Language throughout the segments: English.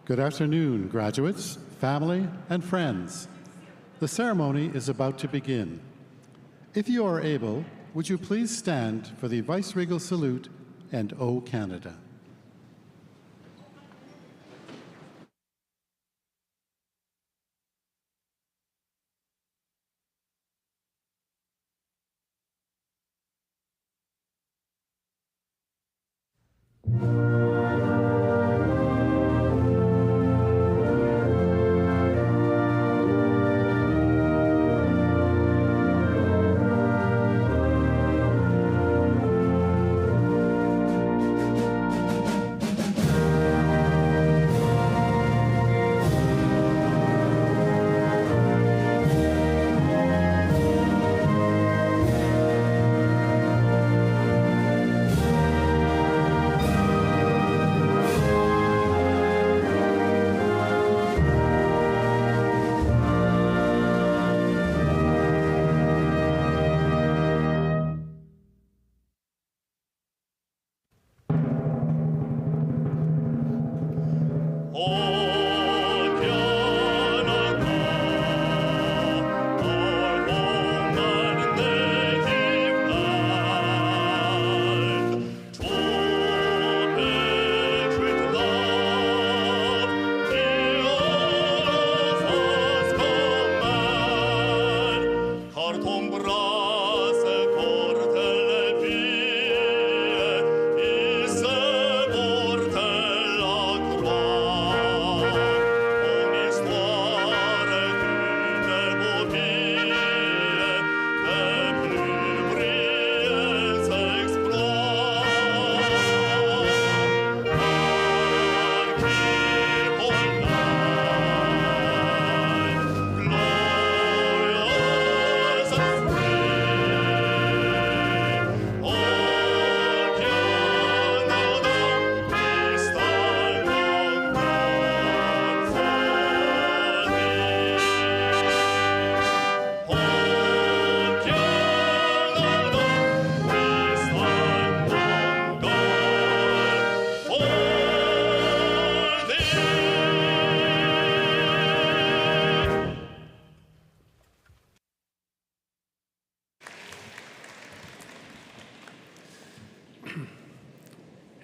Good afternoon, graduates, family, and friends. The ceremony is about to begin. If you are able, would you please stand for the Viceregal Salute and O Canada.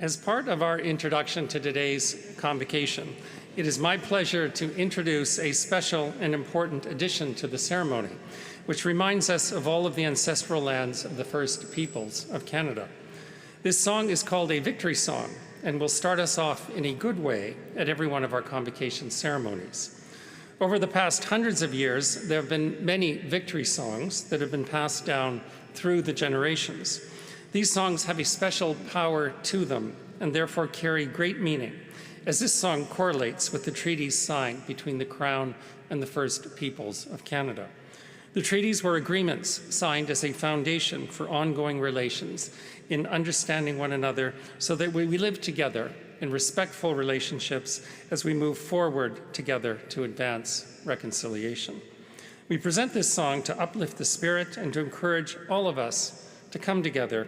As part of our introduction to today's convocation, it is my pleasure to introduce a special and important addition to the ceremony, which reminds us of all of the ancestral lands of the First Peoples of Canada. This song is called a victory song and will start us off in a good way at every one of our convocation ceremonies. Over the past hundreds of years, there have been many victory songs that have been passed down through the generations. These songs have a special power to them and therefore carry great meaning, as this song correlates with the treaties signed between the Crown and the First Peoples of Canada. The treaties were agreements signed as a foundation for ongoing relations in understanding one another so that we live together in respectful relationships as we move forward together to advance reconciliation. We present this song to uplift the spirit and to encourage all of us to come together,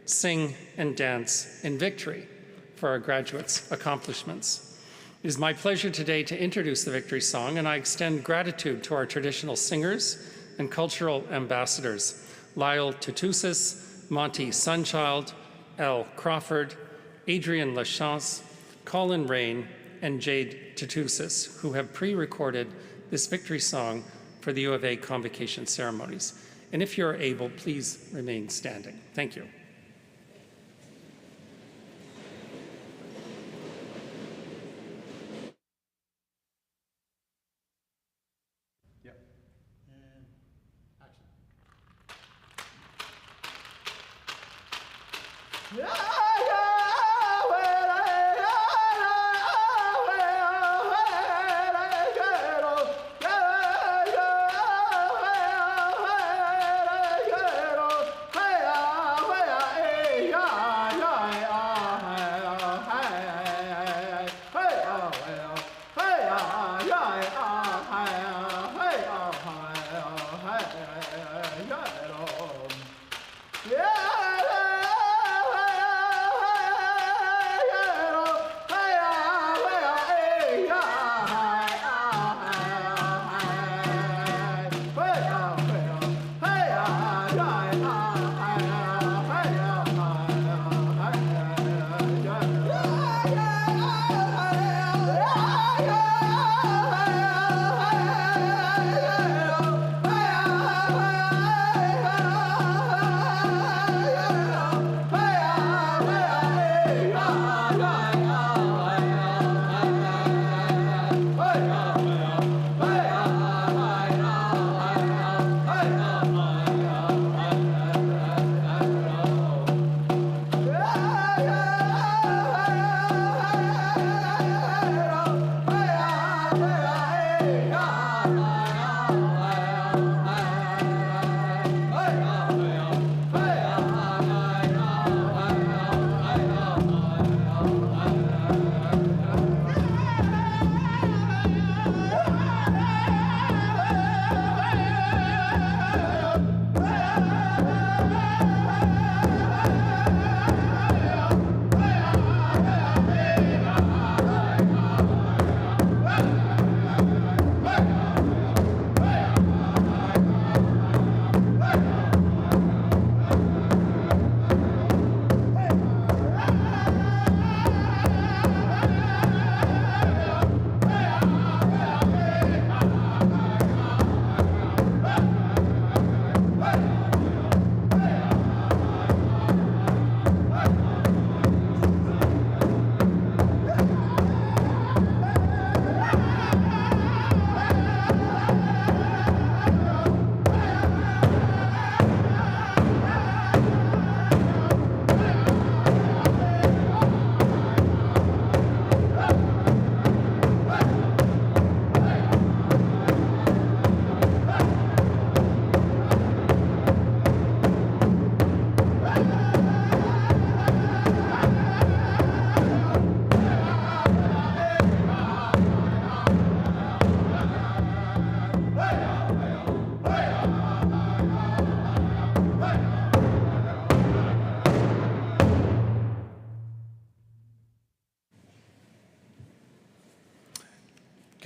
sing and dance in victory for our graduates' accomplishments. It is my pleasure today to introduce the victory song, and I extend gratitude to our traditional singers and cultural ambassadors, Lyle Tutusis, Monty Sunchild, Al Crawford, Adrian Lachance, Colin Rain, and Jade Tutusis, who have pre-recorded this victory song for the U of A convocation ceremonies. And if you're able, please remain standing. Thank you.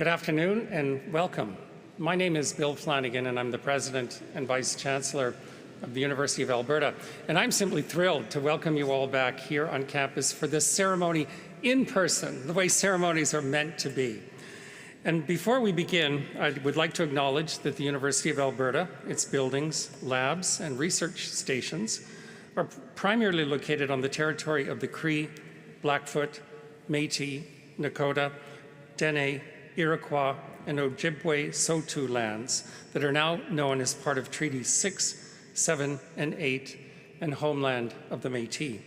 Good afternoon and welcome. My name is Bill Flanagan and I'm the President and Vice Chancellor of the University of Alberta. And I'm simply thrilled to welcome you all back here on campus for this ceremony in person, the way ceremonies are meant to be. And before we begin, I would like to acknowledge that the University of Alberta, its buildings, labs, and research stations are primarily located on the territory of the Cree, Blackfoot, Métis, Nakota, Dene, Iroquois, and Ojibwe Saulteaux lands that are now known as part of Treaties 6, 7, and 8, and homeland of the Métis.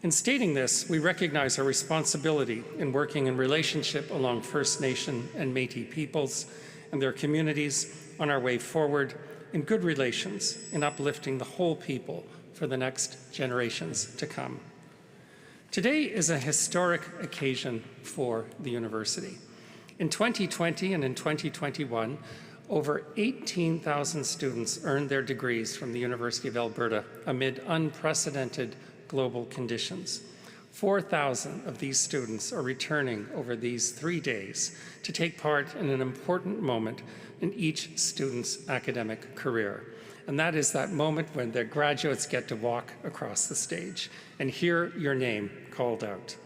In stating this, we recognize our responsibility in working in relationship along First Nation and Métis peoples and their communities on our way forward in good relations in uplifting the whole people for the next generations to come. Today is a historic occasion for the university. In 2020 and in 2021, over 18,000 students earned their degrees from the University of Alberta amid unprecedented global conditions. 4,000 of these students are returning over these 3 days to take part in an important moment in each student's academic career. And that is that moment when their graduates get to walk across the stage and hear your name called out.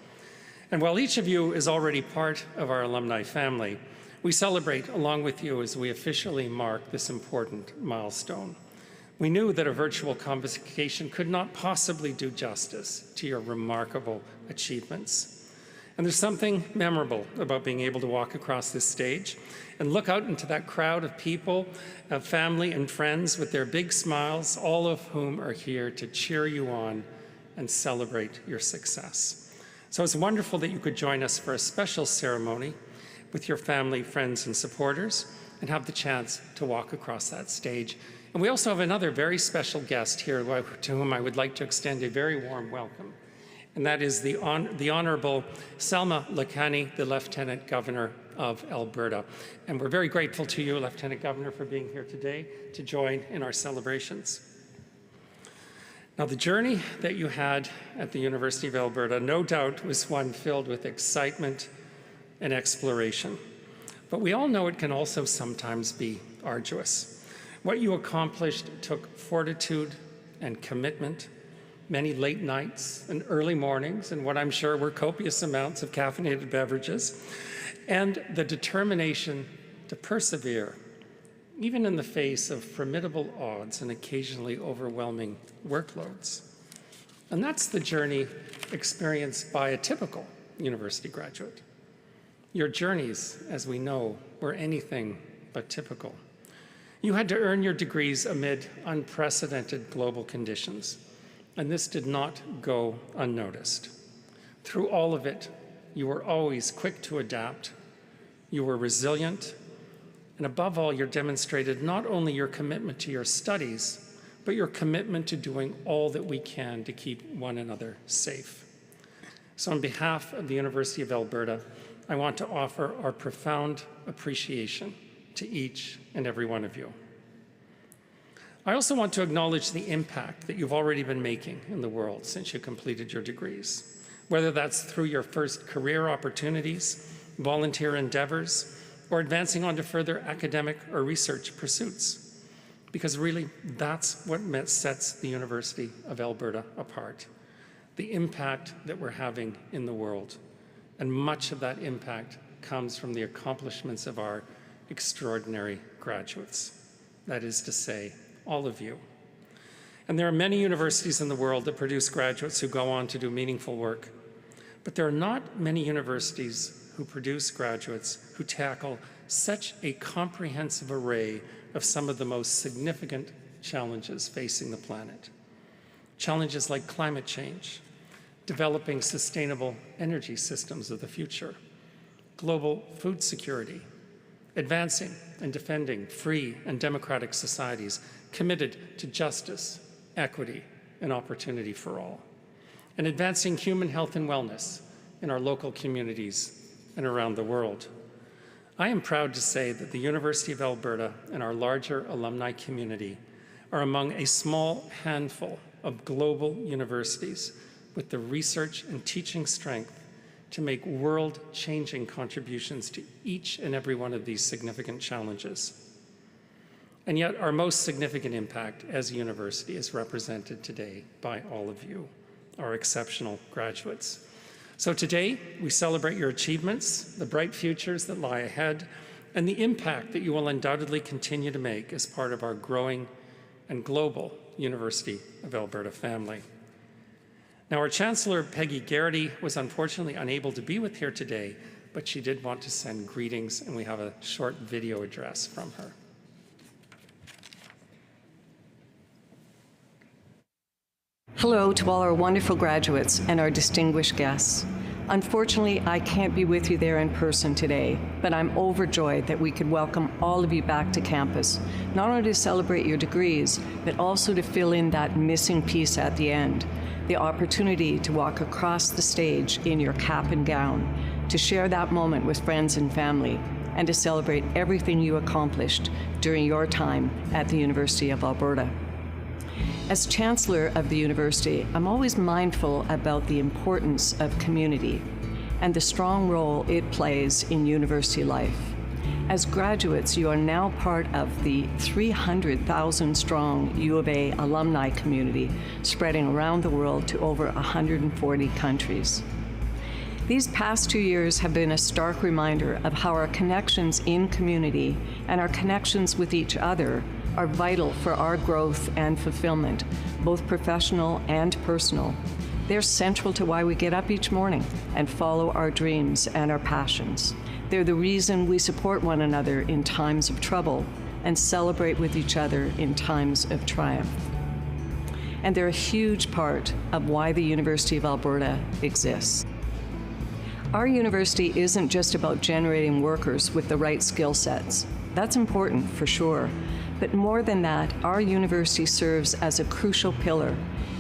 And while each of you is already part of our alumni family, we celebrate along with you as we officially mark this important milestone. We knew that a virtual convocation could not possibly do justice to your remarkable achievements. And there's something memorable about being able to walk across this stage and look out into that crowd of people, of family and friends with their big smiles, all of whom are here to cheer you on and celebrate your success. So it's wonderful that you could join us for a special ceremony with your family, friends, and supporters and have the chance to walk across that stage. And we also have another very special guest here to whom I would like to extend a very warm welcome. And that is the Honorable Selma Lakhani, the Lieutenant Governor of Alberta. And we're very grateful to you, Lieutenant Governor, for being here today to join in our celebrations. Now, the journey that you had at the University of Alberta no doubt was one filled with excitement and exploration. But we all know it can also sometimes be arduous. What you accomplished took fortitude and commitment, many late nights and early mornings, and what I'm sure were copious amounts of caffeinated beverages, and the determination to persevere, even in the face of formidable odds and occasionally overwhelming workloads. And that's the journey experienced by a typical university graduate. Your journeys, as we know, were anything but typical. You had to earn your degrees amid unprecedented global conditions, and this did not go unnoticed. Through all of it, you were always quick to adapt, you were resilient, and above all, you demonstrated not only your commitment to your studies, but your commitment to doing all that we can to keep one another safe. So on behalf of the University of Alberta, I want to offer our profound appreciation to each and every one of you. I also want to acknowledge the impact that you've already been making in the world since you completed your degrees, whether that's through your first career opportunities, volunteer endeavors, or advancing on to further academic or research pursuits. Because really, that's what sets the University of Alberta apart, the impact that we're having in the world. And much of that impact comes from the accomplishments of our extraordinary graduates. That is to say, all of you. And there are many universities in the world that produce graduates who go on to do meaningful work. But there are not many universities who produce graduates who tackle such a comprehensive array of some of the most significant challenges facing the planet. Challenges like climate change, developing sustainable energy systems of the future, global food security, advancing and defending free and democratic societies committed to justice, equity, and opportunity for all, and advancing human health and wellness in our local communities and around the world. I am proud to say that the University of Alberta and our larger alumni community are among a small handful of global universities with the research and teaching strength to make world-changing contributions to each and every one of these significant challenges. And yet our most significant impact as a university is represented today by all of you, our exceptional graduates. So today, we celebrate your achievements, the bright futures that lie ahead, and the impact that you will undoubtedly continue to make as part of our growing and global University of Alberta family. Now, our Chancellor, Peggy Garrity, was unfortunately unable to be with here today, but she did want to send greetings, and we have a short video address from her. Hello to all our wonderful graduates and our distinguished guests. Unfortunately, I can't be with you there in person today, but I'm overjoyed that we could welcome all of you back to campus, not only to celebrate your degrees, but also to fill in that missing piece at the end, the opportunity to walk across the stage in your cap and gown, to share that moment with friends and family, and to celebrate everything you accomplished during your time at the University of Alberta. As Chancellor of the University, I'm always mindful about the importance of community and the strong role it plays in university life. As graduates, you are now part of the 300,000 strong U of A alumni community spreading around the world to over 140 countries. These past 2 years have been a stark reminder of how our connections in community and our connections with each other are vital for our growth and fulfillment, both professional and personal. They're central to why we get up each morning and follow our dreams and our passions. They're the reason we support one another in times of trouble and celebrate with each other in times of triumph. And they're a huge part of why the University of Alberta exists. Our university isn't just about generating workers with the right skill sets. That's important for sure. But more than that, our university serves as a crucial pillar,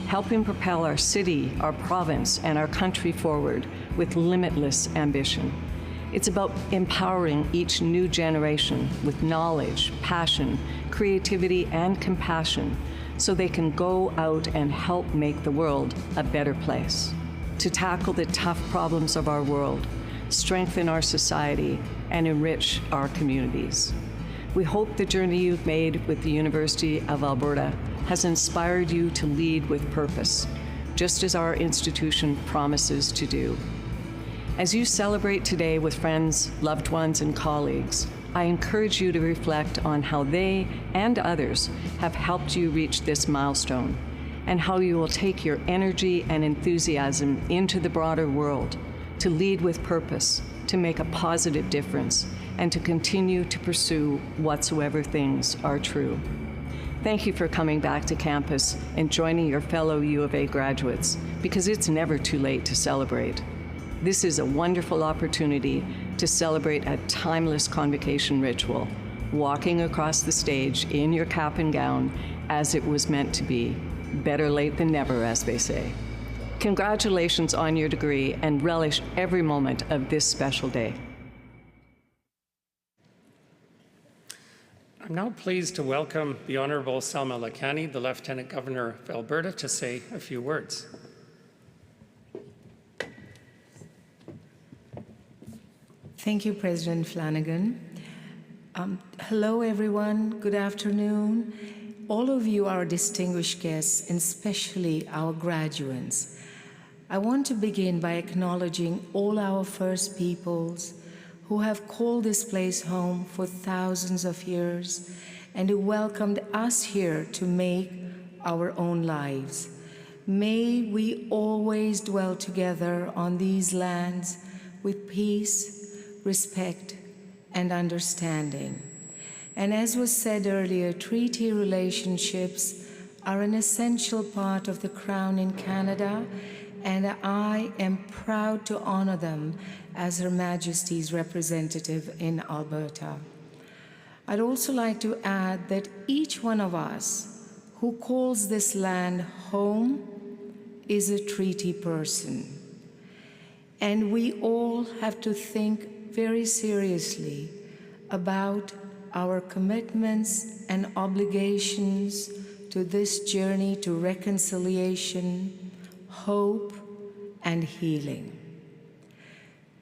helping propel our city, our province, and our country forward with limitless ambition. It's about empowering each new generation with knowledge, passion, creativity, and compassion so they can go out and help make the world a better place, to tackle the tough problems of our world, strengthen our society, and enrich our communities. We hope the journey you've made with the University of Alberta has inspired you to lead with purpose, just as our institution promises to do. As you celebrate today with friends, loved ones, and colleagues, I encourage you to reflect on how they and others have helped you reach this milestone, and how you will take your energy and enthusiasm into the broader world to lead with purpose, to make a positive difference, and to continue to pursue whatsoever things are true. Thank you for coming back to campus and joining your fellow U of A graduates, because it's never too late to celebrate. This is a wonderful opportunity to celebrate a timeless convocation ritual, walking across the stage in your cap and gown as it was meant to be. Better late than never, as they say. Congratulations on your degree, and relish every moment of this special day. I'm now pleased to welcome the Honourable Salma Lakhani, the Lieutenant Governor of Alberta, to say a few words. Thank you, President Flanagan. Hello, everyone. Good afternoon. All of you are distinguished guests, and especially our graduates. I want to begin by acknowledging all our First Peoples who have called this place home for thousands of years and who welcomed us here to make our own lives. May we always dwell together on these lands with peace, respect, and understanding. And as was said earlier, treaty relationships are an essential part of the Crown in Canada, and I am proud to honor them as Her Majesty's representative in Alberta. I'd also like to add that each one of us who calls this land home is a treaty person. And we all have to think very seriously about our commitments and obligations to this journey to reconciliation, hope, and healing.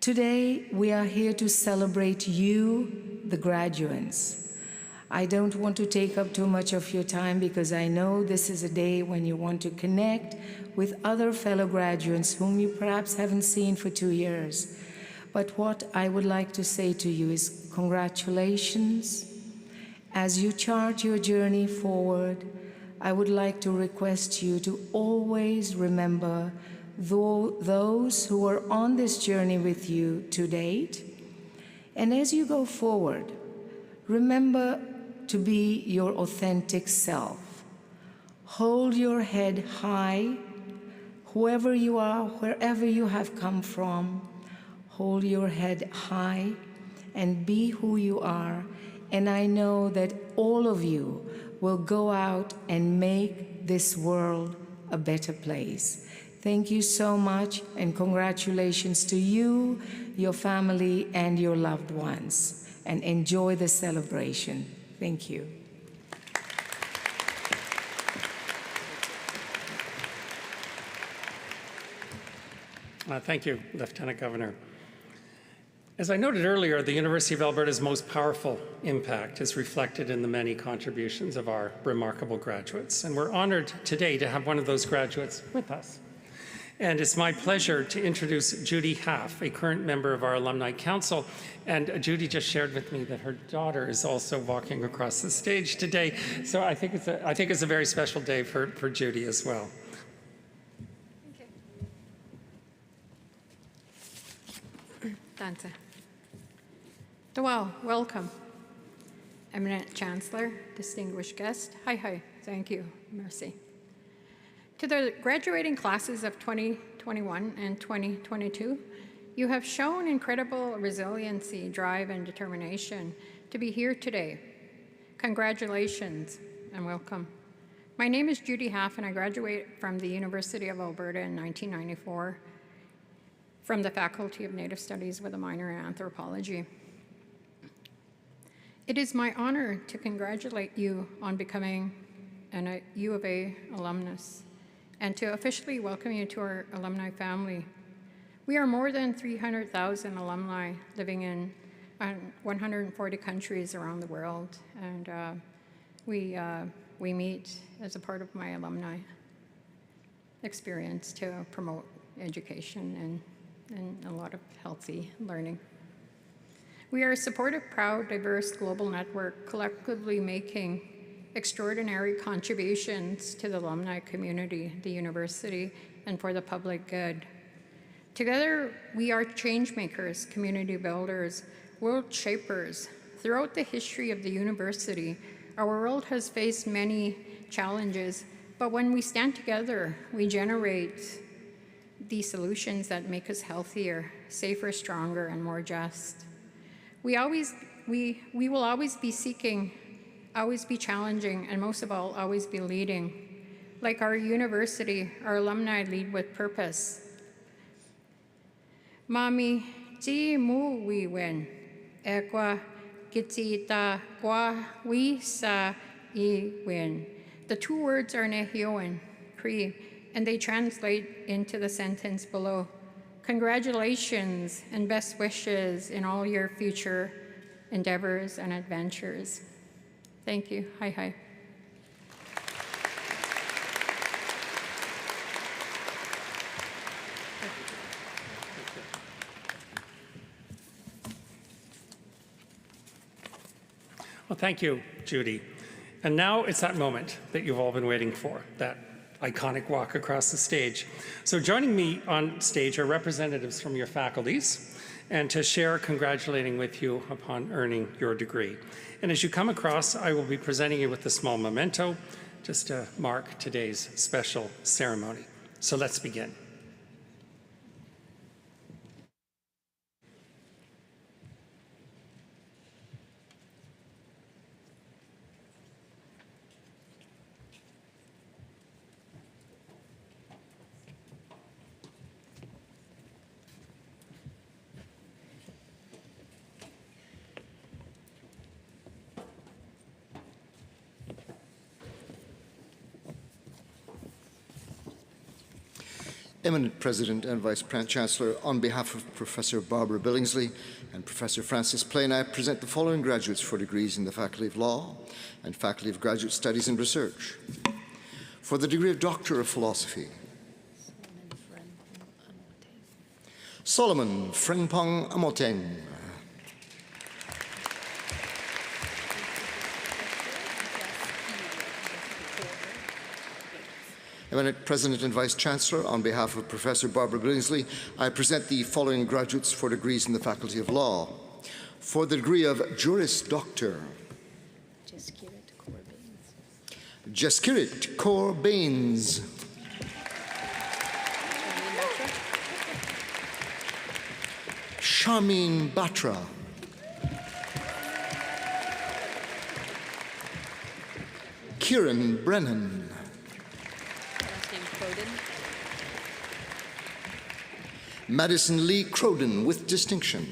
Today, we are here to celebrate you, the graduates. I don't want to take up too much of your time because I know this is a day when you want to connect with other fellow graduates whom you perhaps haven't seen for 2 years. But what I would like to say to you is congratulations. As you chart your journey forward, I would like to request you to always remember those who are on this journey with you to date. And as you go forward, remember to be your authentic self. Hold your head high, whoever you are, wherever you have come from. Hold your head high and be who you are. And I know that all of you will go out and make this world a better place. Thank you so much, and congratulations to you, your family, and your loved ones. And enjoy the celebration. Thank you. Thank you, Lieutenant Governor. As I noted earlier, the University of Alberta's most powerful impact is reflected in the many contributions of our remarkable graduates. And we're honored today to have one of those graduates with us. And it's my pleasure to introduce Judy Half, a current member of our Alumni Council. And Judy just shared with me that her daughter is also walking across the stage today. So I think it's a very special day for Judy as well. Danke. Well, welcome. Eminent Chancellor, distinguished guest. Hi, thank you, merci. To the graduating classes of 2021 and 2022, you have shown incredible resiliency, drive, and determination to be here today. Congratulations and welcome. My name is Judy Half, and I graduated from the University of Alberta in 1994 from the Faculty of Native Studies with a minor in anthropology. It is my honor to congratulate you on becoming a U of A alumnus and to officially welcome you to our alumni family. We are more than 300,000 alumni living in 140 countries around the world, and we meet as a part of my alumni experience to promote education and a lot of healthy learning. We are a supportive, proud, diverse global network collectively making extraordinary contributions to the alumni community, the university, and for the public good. Together, we are change makers, community builders, world shapers. Throughout the history of the university, our world has faced many challenges, but when we stand together, we generate the solutions that make us healthier, safer, stronger, and more just. We will always be seeking, always be challenging, and most of all, always be leading. Like our university, our alumni lead with purpose. Mami ti mu wi win, ekwa kitita kwa wi sa I win. The two words are Nehioan, Cree, and they translate into the sentence below. Congratulations and best wishes in all your future endeavors and adventures. Thank you. Hi. Well, thank you, Judy. And now it's that moment that you've all been waiting for, that iconic walk across the stage. So joining me on stage are representatives from your faculties, and to share congratulating with you upon earning your degree. And as you come across, I will be presenting you with a small memento just to mark today's special ceremony. So let's begin. Eminent President and Vice Chancellor, on behalf of Professor Barbara Billingsley and Professor Francis Plain, I present the following graduates for degrees in the Faculty of Law and Faculty of Graduate Studies and Research. For the degree of Doctor of Philosophy, Solomon Frimpong Amoteng. Eminent President and Vice Chancellor, on behalf of Professor Barbara Billingsley, I present the following graduates for degrees in the Faculty of Law. For the degree of Juris Doctor, Jaskirit Kaur Baines. Sharmeen Batra. Kieran Brennan. Madison Lee Croden with distinction.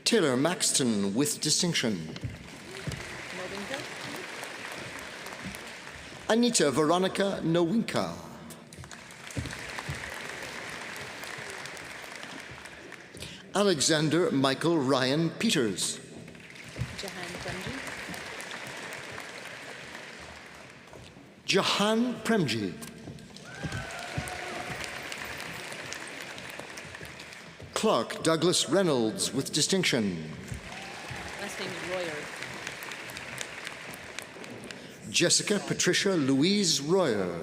Taylor Maxton with distinction. Anita Veronica Nowinka. Alexander Michael Ryan Peters. Jahan Premji. Clark Douglas Reynolds with distinction. Last name is Royer. Jessica Patricia Louise Royer.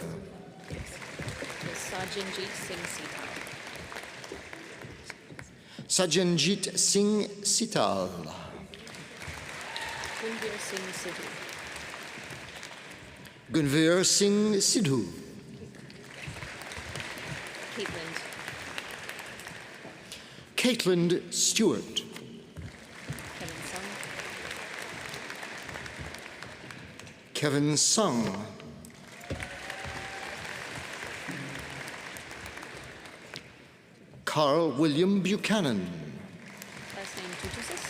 Sajanjit Singh Sital. Sajanjit Singh Sital. Gunvir Singh Sidhu. Gunvir Singh Sidhu. Caitlin Stewart. Kevin Sung. Carl William Buchanan. Last name Tutusis.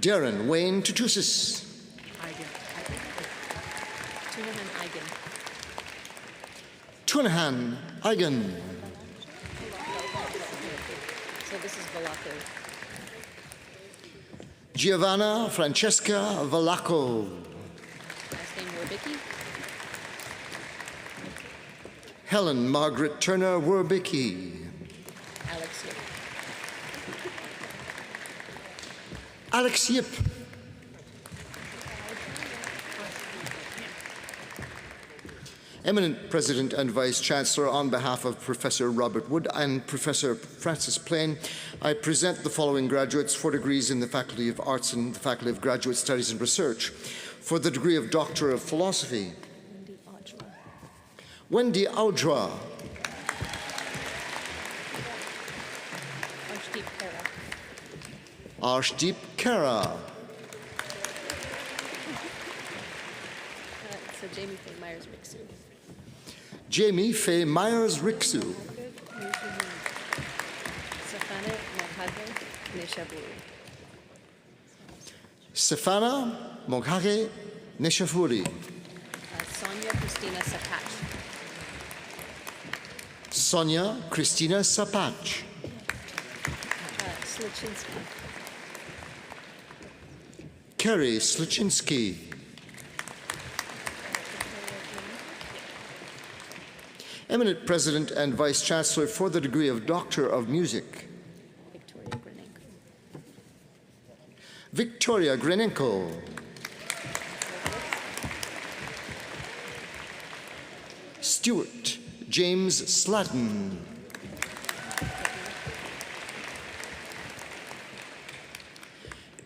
Darren Wayne Tutusis. Tunahan Eigen. So this is Valaco. Giovanna Francesca Valaco. Last name Werbicki. Helen Margaret Turner Werbicki. Alex Yip. Alex Yip. Eminent President and Vice Chancellor, on behalf of Professor Robert Wood and Professor Francis Plain, I present the following graduates for degrees in the Faculty of Arts and the Faculty of Graduate Studies and Research. For the degree of Doctor of Philosophy, Wendy Audra. Arshdeep Kara. So Jamie Faye Myers Rixu. Jamie Faye Myers Rixu. Safana Mokhage Nishaburi. Safana Mokhage Nishafuri. Sonia Christina Sapach. Sonia Christina Sapach. Slichinsky. Kerry Slichinsky. Eminent President and Vice Chancellor, for the degree of Doctor of Music, Victoria Grenenko. Victoria Grenenko. Stuart James Slatton.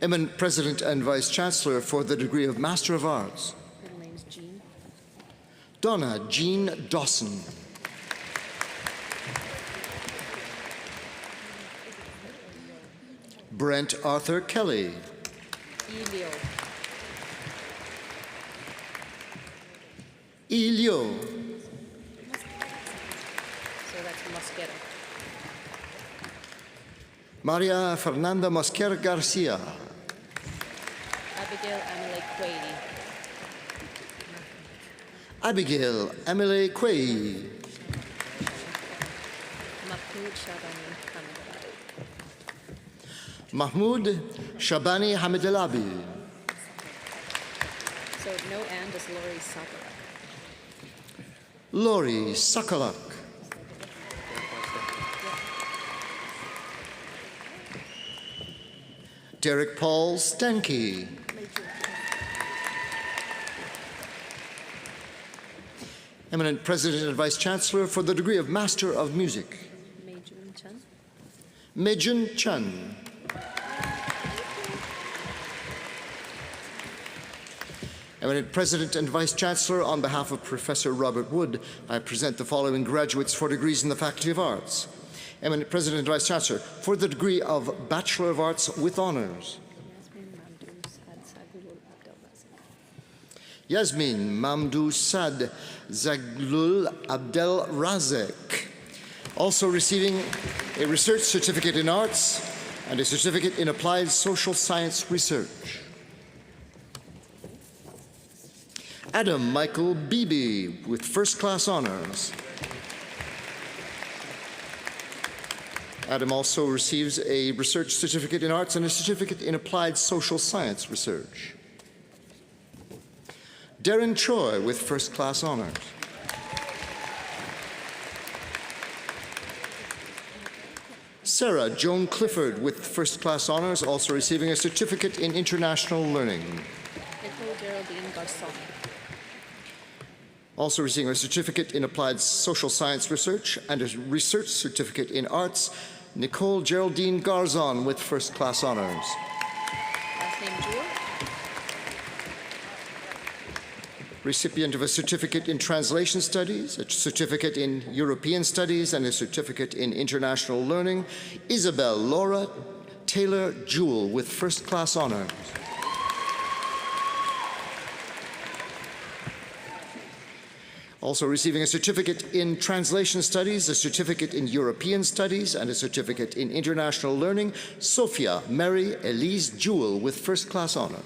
Eminent President and Vice Chancellor, for the degree of Master of Arts, Middle name's Jean. Donna Jean Dawson. Brent Arthur Kelly. Elio. Elio. So that's Mosquera. Maria Fernanda Mosquera Garcia. Abigail Abigail Emily Quay. Mahmoud Shabani Hamidalabi. So no and is Lori Sakalak. Lori Sakalak. Derek Paul Stenke. Eminent President and Vice Chancellor for the degree of Master of Music. Meijun Chan. Meijun Chan. Eminent President and Vice Chancellor, on behalf of Professor Robert Wood, I present the following graduates for degrees in the Faculty of Arts. Eminent President and Vice Chancellor, for the degree of Bachelor of Arts with Honours. Yasmin Mamdou Sad Zaglul Abdel Razek. Also receiving a research certificate in arts and a certificate in applied social science research. Adam Michael Beebe with first-class honors. Adam also receives a research certificate in arts and a certificate in applied social science research. Darren Choi with first-class honors. Sarah Joan Clifford with first-class honors, also receiving a certificate in international learning. Nicole Geraldine Garson. Also receiving a certificate in applied social science research and a research certificate in arts, Nicole Geraldine Garzon with first-class honors. Last name Jewel. Recipient of a certificate in translation studies, a certificate in European studies, and a certificate in international learning, Isabel Laura Taylor Jewell with first-class honors. Also receiving a certificate in translation studies, a certificate in European studies, and a certificate in international learning, Sophia Mary Elise Jewell with first-class honor.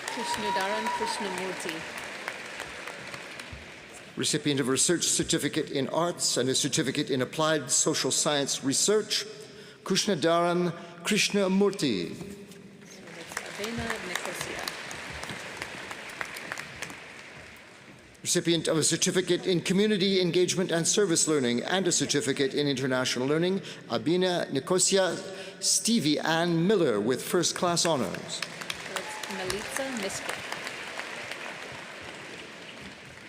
Krishnadaran Krishnamurti. Recipient of a research certificate in arts and a certificate in applied social science research, Krishnadaran Krishnamurti. Avena Nicosia. Recipient of a certificate in community engagement and service learning and a certificate in international learning, Abina Nicosia Stevie Ann Miller with first-class honors. That's Melitza Miskik.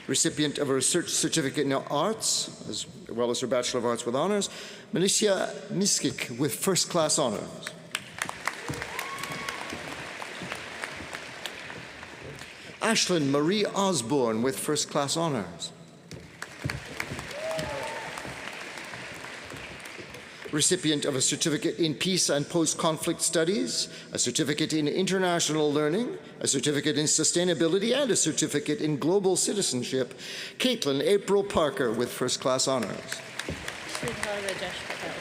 Recipient of a research certificate in arts, as well as her Bachelor of Arts with honors, Milicia Miskik with first-class honors. Ashlyn Marie Osborne with first-class honors. Recipient of a certificate in peace and post-conflict studies, a certificate in international learning, a certificate in sustainability, and a certificate in global citizenship, Caitlin April Parker with first-class honors. Sridhar Rajesh Patel.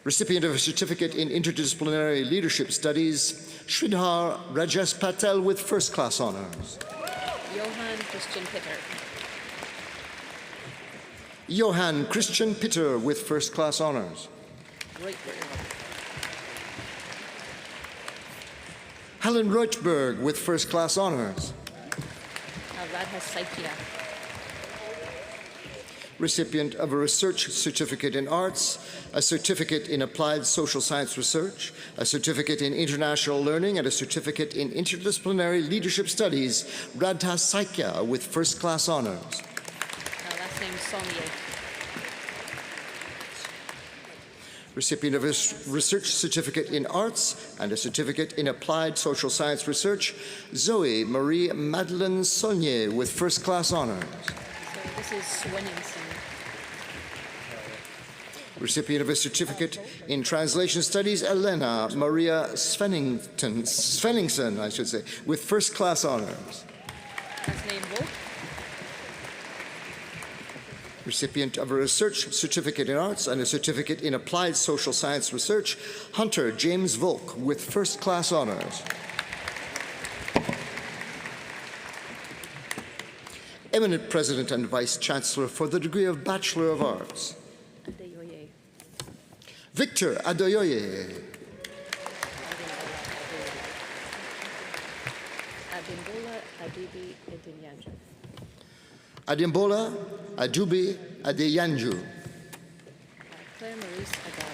Recipient of a certificate in interdisciplinary leadership studies, Sridhar Rajesh Patel with first-class honors. Johann Christian Pitter. Johann Christian Pitter with first-class honors. Reutberg. Helen Reutberg with first-class honors. Radha Saikia. Recipient of a research certificate in arts, a certificate in applied social science research, a certificate in international learning, and a certificate in interdisciplinary leadership studies, Radha Saikia with first-class honors. Last name Sommier. Recipient of a research certificate in arts and a certificate in applied social science research, Zoe Marie Madeleine Saulnier with first-class honors. So this is Swenningson. Recipient of a certificate in translation studies, Elena Maria Svenningsson, I should say, with first-class honors. Last name Wolf. Recipient of a Research Certificate in Arts and a Certificate in Applied Social Science Research, Hunter James Volk, with first-class honors. Eminent President and Vice Chancellor for the degree of Bachelor of Arts, Adeyoye. Victor Adeyoye. Adimbola Adibi Edinyanjo. Adimbola Adubi Adeyanju. Claire Maurice Agar.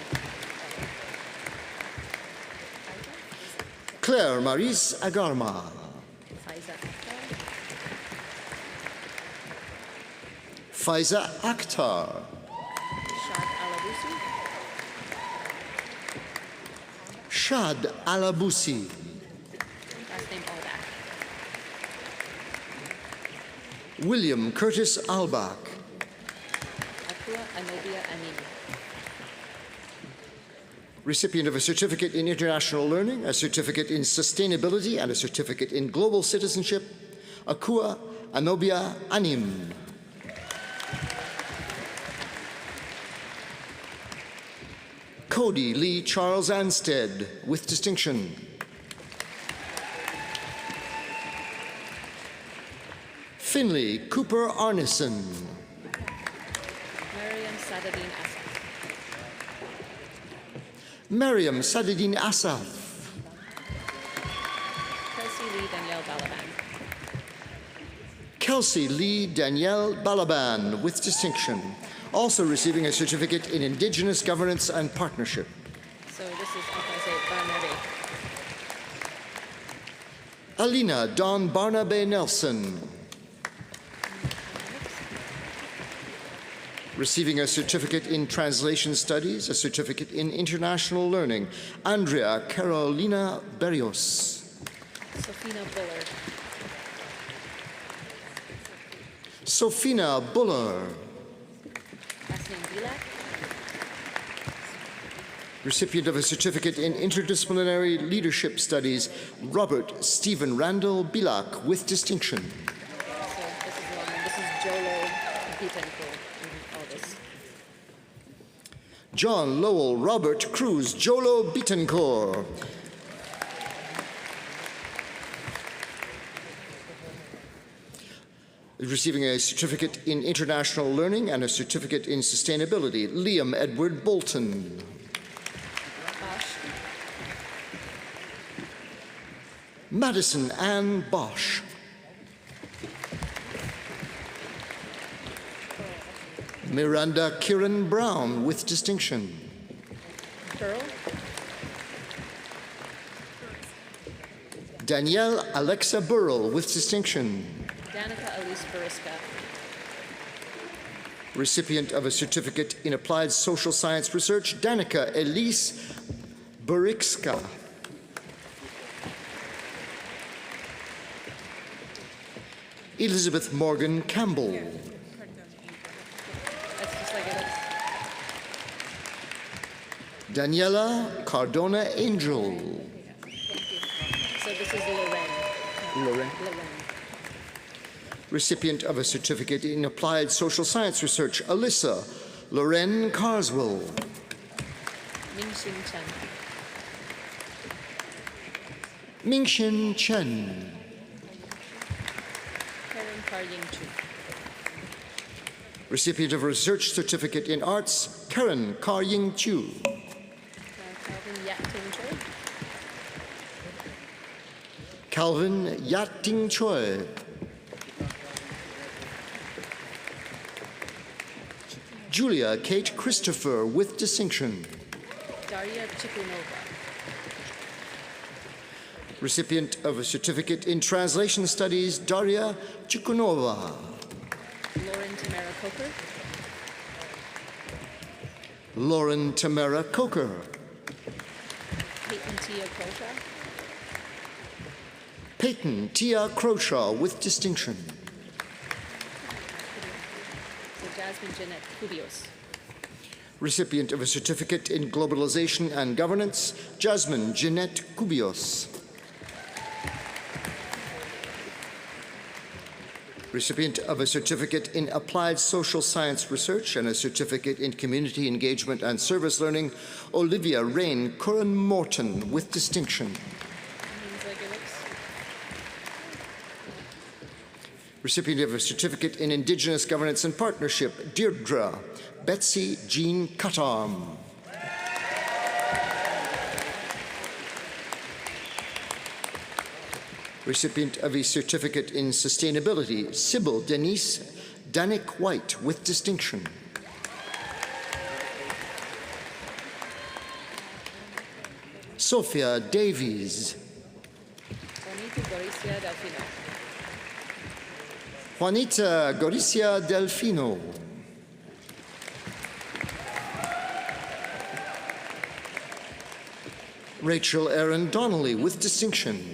Claire Maurice Agarma. Faiza Faiza Akhtar. Akhtar. Shad Alabusi. Shad Alabusi. Last name Albach. William Curtis Albach. Akua Anobia Anini. Recipient of a Certificate in International Learning, a Certificate in Sustainability, and a Certificate in Global Citizenship, Akua Anobia Anim. Cody Lee Charles Anstead, with distinction. Finley Cooper Arneson. Mariam Sadadin Asaf. Mariam Sadidin Asaf. Kelsey Lee Danielle Balaban. Kelsey Lee Danielle Balaban, with distinction. Also receiving a Certificate in Indigenous Governance and Partnership. So this is Akase Barnabe. Alina Don Barnabe Nelson. Receiving a Certificate in Translation Studies, a Certificate in International Learning, Andrea Carolina Berrios. Sophina Bullard. Sophina Buller. Last name Bilak. Recipient of a Certificate in Interdisciplinary Leadership Studies, Robert Stephen Randall Bilak, with distinction. So this is long. This is Jolo Betancourt in all this. John Lowell Robert Cruz Jolo Betancourt. Receiving a Certificate in International Learning and a Certificate in Sustainability, Liam Edward Bolton. Bosch. Madison Ann Bosch. Miranda Kieran Brown, with distinction. Pearl. Danielle Alexa Burrell, with distinction. Danica Elise Bariska. Recipient of a Certificate in Applied Social Science Research, Danica Elise Burikska. Elizabeth Morgan Campbell. That's just like it is. Daniela Cardona Angel. Thank you. So this is Lorraine. Lorraine. Lorraine. Recipient of a Certificate in Applied Social Science Research, Alyssa Loren Carswell. Mingxin Chen. Mingxin Chen. Karen Karying Chu. Recipient of a Research Certificate in Arts, Karen Karying Chu. Calvin Yat-Ting Choi. Calvin Yat-Ting Choi. Julia Kate Christopher, with distinction. Daria Chikunova. Recipient of a Certificate in Translation Studies, Daria Chikunova. Lauren Tamara Coker. Lauren Tamara Coker. Peyton Tia Croshaw. Peyton Tia Croshaw, with distinction. So Jasmine Jeanette Cubios. Recipient of a Certificate in Globalization and Governance, Jasmine Jeanette Cubios. Recipient of a certificate in applied social science research and a certificate in community engagement and service learning, Olivia Rain Curran Morton, with distinction. Recipient of a certificate in Indigenous Governance and Partnership, Deirdre Betsy Jean Cuttarm. Recipient of a certificate in Sustainability, Sybil Denise Danik White, with distinction. Sophia Davies. Juanita Goricia Delfino. Rachel Erin Donnelly, with distinction.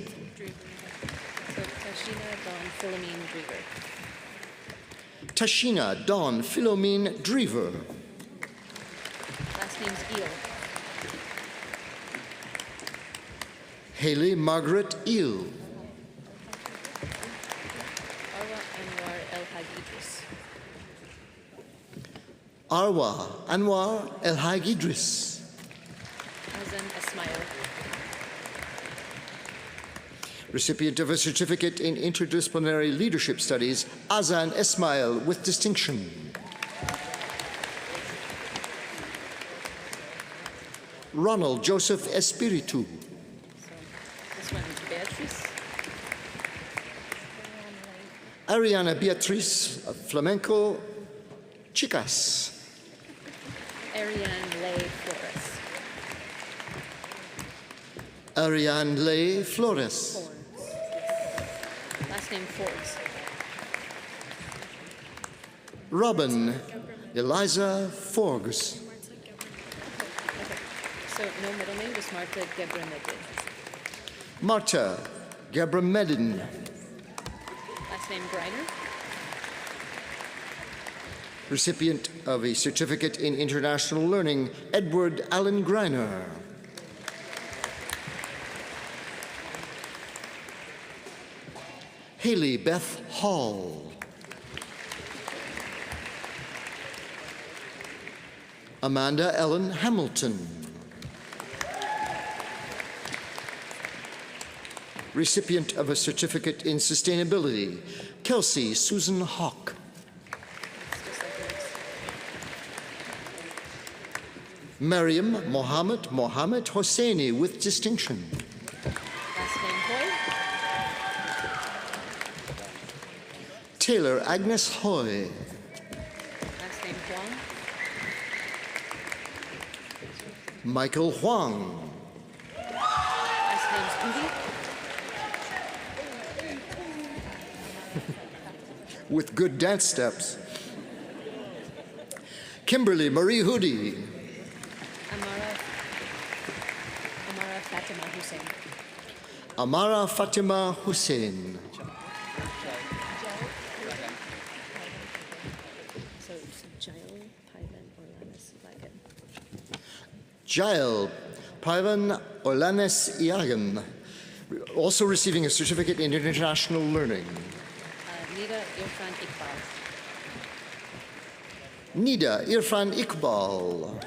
Tashina Dawn Philomene Drever. Last name's Eel. Haley Margaret Eel. Arwa Anwar El Hag Idris. Azan Ismail. Recipient of a certificate in interdisciplinary leadership studies, Azan Ismail, with distinction. Ronald Joseph Espiritu. This one's Beatrice. Ariana Beatriz Flamenco Chicas. Ariane Lay Flores. Ariane Lay Flores. Last name Forbes. Robin Eliza Forbes. So no middle name, just Marta Gebramedin. Marta Gebramedin. Last name Griner. Recipient of a certificate in international learning, Edward Allen Griner. Haley Beth Hall. Amanda Ellen Hamilton. Recipient of a certificate in sustainability, Kelsey Susan Hawk. Mariam Mohammed Hosseini, with distinction. Last name Hoy. Taylor Agnes Hoy. Last name Huang. Michael Huang. Last name's Udi. With good dance steps. Kimberly Marie Hoodie. Amara Fatima Hussein. Amara Fatima Hussein. So it's Jail, Pyvan, Orlanis, Lagan. Jael Pyvan Olanes Iagan, also receiving a certificate in international learning. Nida Irfan Iqbal. Nida Irfan Iqbal.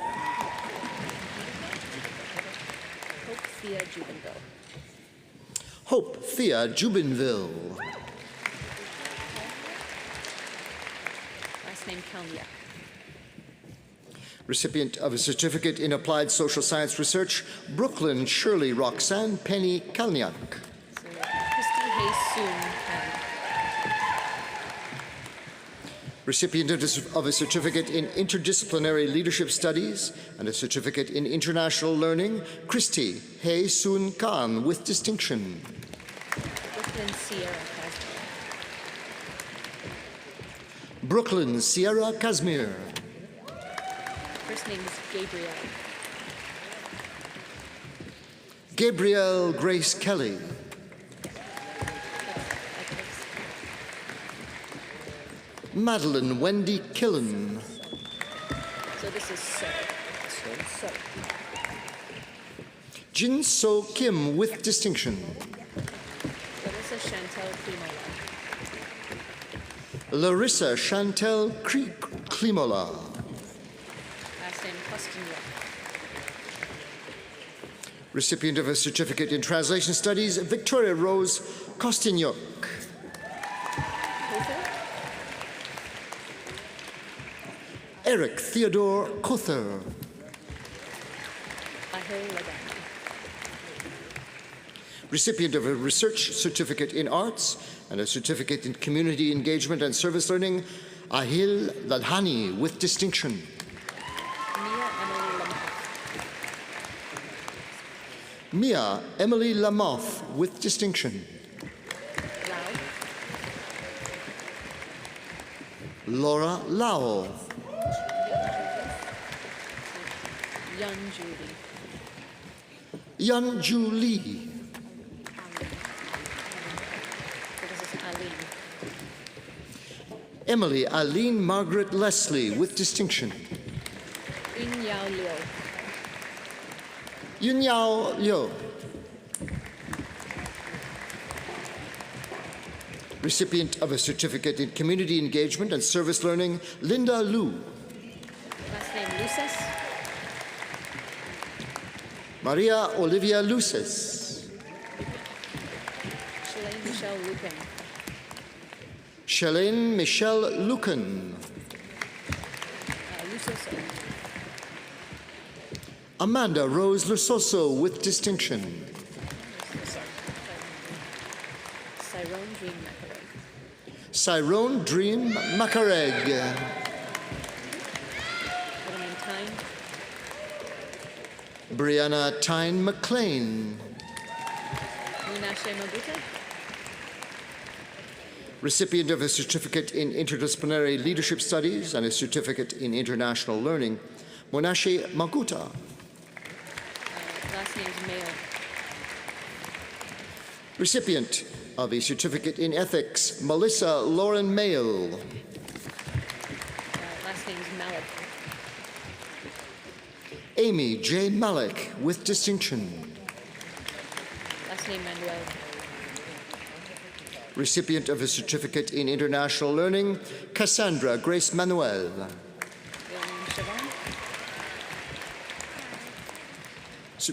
Hope Thea Jubinville. Hope Thea Jubinville. Last name Kalniak. Recipient of a certificate in applied social science research, Brooklyn Shirley Roxanne Penny Kalniak. So Christy Haysoon. Recipient of a certificate in interdisciplinary leadership studies and a certificate in international learning, Christy Hay Soon Khan, with distinction. Brooklyn Sierra Casmir. Brooklyn Sierra Kazmir. First name is Gabrielle. Gabrielle Grace Kelly. Madeline Wendy Killen. So this is So. Jin So Kim, with distinction. So this is Chantel Klimola. Larissa Chantel Klimola. Last name Costignon. Recipient of a certificate in translation studies, Victoria Rose Kostinyuk. Eric Theodore Kother. Ahil Lagan. Recipient of a research certificate in arts and a certificate in community engagement and service learning, Ahil Ladhani with distinction. Mia Emily Mia Emily Lamoth. Lamoth with distinction. Laura Lau. Yun Judy. Yun Ju Lee. So this is Aline. Emily Aline Margaret Leslie with distinction. Yun Yao Liu. Yun Yao Liu. Recipient of a certificate in community engagement and service learning, Linda Lu. Last name Luces. Maria Olivia Luces. Shalane Michelle Lupin. Shalane Michelle Lucan. Luces. Amanda Rose Lusoso with distinction. Cyrone Dream Macareg. Cyrone Dream Macareg. Clementine. Brianna Tyne McLean. Munashe Mabuta. Recipient of a certificate in interdisciplinary leadership studies and a certificate in international learning, Monashe Maguta. Last name's Mayo. Recipient of a certificate in ethics, Melissa Lauren Mayle. Last name's Malik. Amy J. Malik with distinction. Last name Manuel. Recipient of a certificate in international learning, Cassandra Grace Manuel. Real name Siobhan.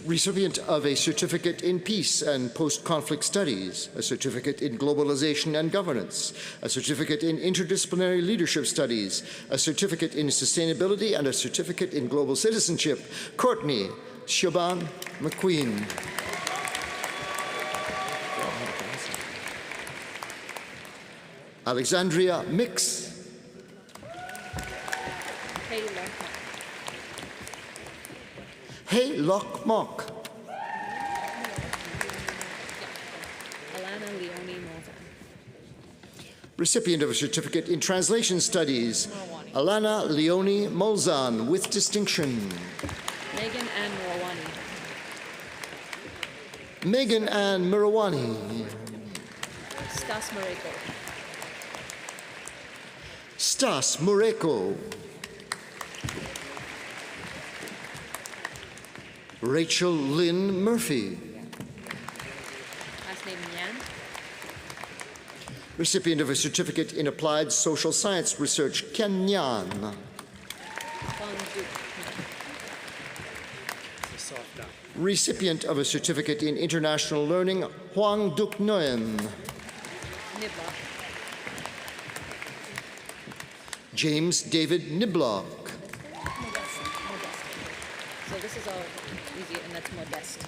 Recipient of a certificate in peace and post-conflict studies, a certificate in globalization and governance, a certificate in interdisciplinary leadership studies, a certificate in sustainability, and a certificate in global citizenship, Courtney Siobhan McQueen. Alexandria Mix. Taylor. Hey Lock Mock. Alana Leone Mozan. Recipient of a certificate in translation studies, Alana Leone Molzan with distinction. Megan Ann Morawani. Megan Ann Murawani. Stas Mareko. Stas Mureko. Rachel Lynn Murphy. Last name Yan. Recipient of a certificate in applied social science research, Ken Nyan. Fong Duke. Recipient of a certificate in international learning, Huang Duc Nguyen. Nibla. James David Niblock. Modest. So this is all easy, and that's Modest.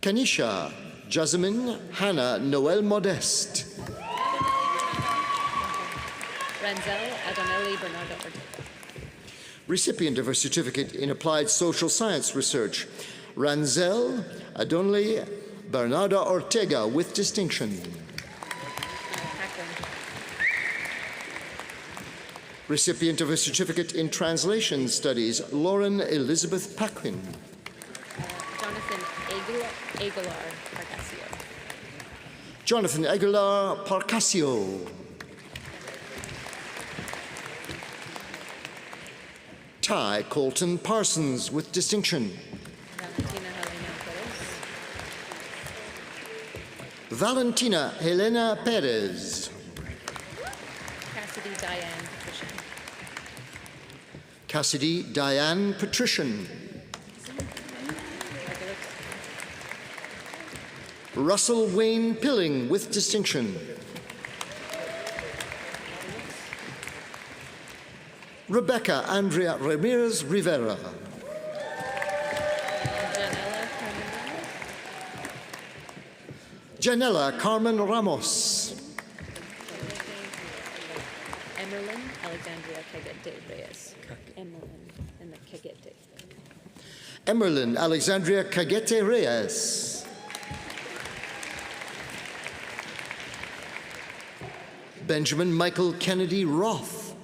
Kanisha Jasmine Hannah Noel Modeste. Ranzel Adonelli Bernardo Ortega. Recipient of a certificate in applied social science research, Ranzel Adonli Bernardo Ortega with distinction. Packard. Recipient of a certificate in translation studies, Lauren Elizabeth Paquin. Jonathan Aguilar Parcasio. Jonathan Aguilar Parcasio. Ty Colton Parsons with distinction. Valentina Helena Perez. Valentina Helena Perez. Cassidy Diane Patrician. Russell Wayne Pilling with distinction. Rebecca Andrea Ramirez Rivera. Janella Carmen Ramos. Emerlyn Alexandria Cagete Reyes. Emerlyn and the Cagete. Emerlyn Alexandria Cagete Reyes. Benjamin Michael Kennedy Roth.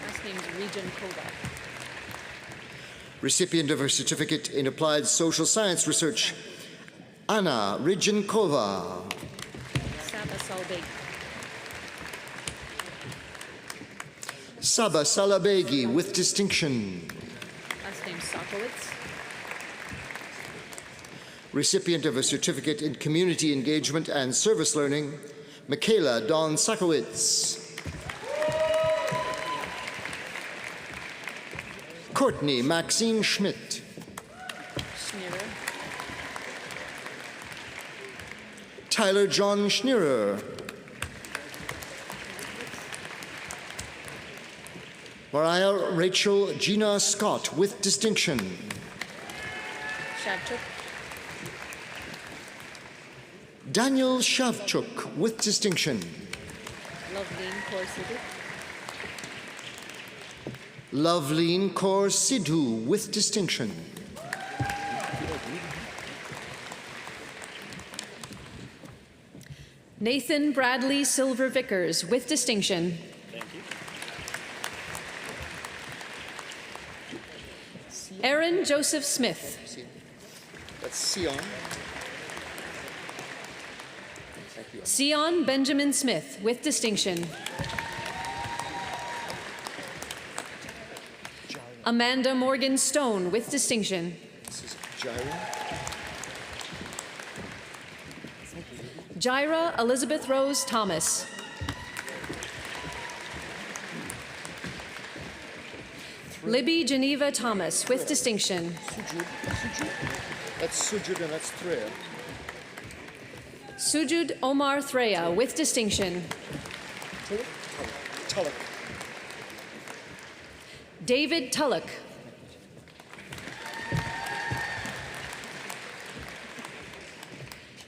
Last name's Region Kovac. Recipient of her certificate in applied social science research, Anna Ridgenkova. Saba Salbeg. Saba Salabegi with distinction. Last name Sokowitz. Recipient of a certificate in community engagement and service learning, Michaela Dawn Sakowitz. Courtney Maxine Schmidt. Schneerer. Tyler John Schneerer. Mariah Rachel Gina Scott with distinction. Shavchuk. Daniel Shavchuk with distinction. Loveleen Kaur Sidhu. Loveleen Kaur Sidhu with distinction. Nathan Bradley Silver Vickers with distinction. Aaron Joseph Smith. That's Sion. Sion Benjamin Smith with distinction. Amanda Morgan Stone with distinction. This is Jaira. Jaira Elizabeth Rose Thomas. Libby Geneva Thomas with distinction. That's Sujud and that's Threya. Sujud Omar Threya with distinction. Tulloch. David Tulloch.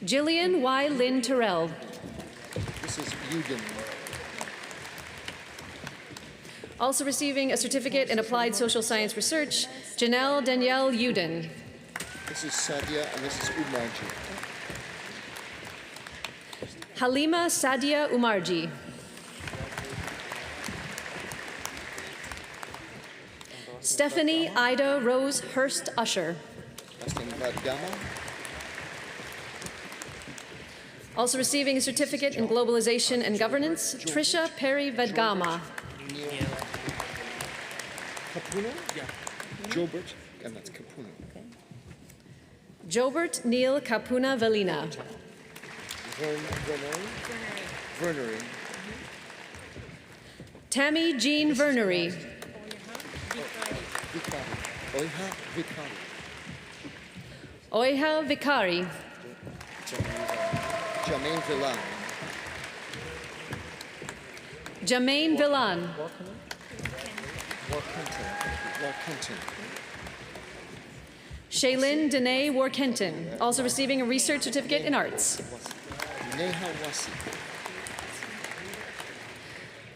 Jillian Y. Lynn Terrell. This is Eugen. Also receiving a certificate in applied social science research, Janelle Danielle Uden. This is Sadia and this is Umarji. Halima Sadia Umarji. Stephanie Ida Rose Hurst Usher. Last name Vadgama. Also receiving a certificate in globalization and governance, Trisha Perry Vedgama. Kapuna? Yeah. Jobert, and that's Kapuna. Jobert Neil Kapuna Velina. Vernery. Tammy Jean Vernery. Oiha Vikari. Oiha Vikari. Jermaine Villan. Jermaine Villan. Warkenton. Shaylin Danae Warkenton, also receiving a research certificate in arts. Neha Wasi.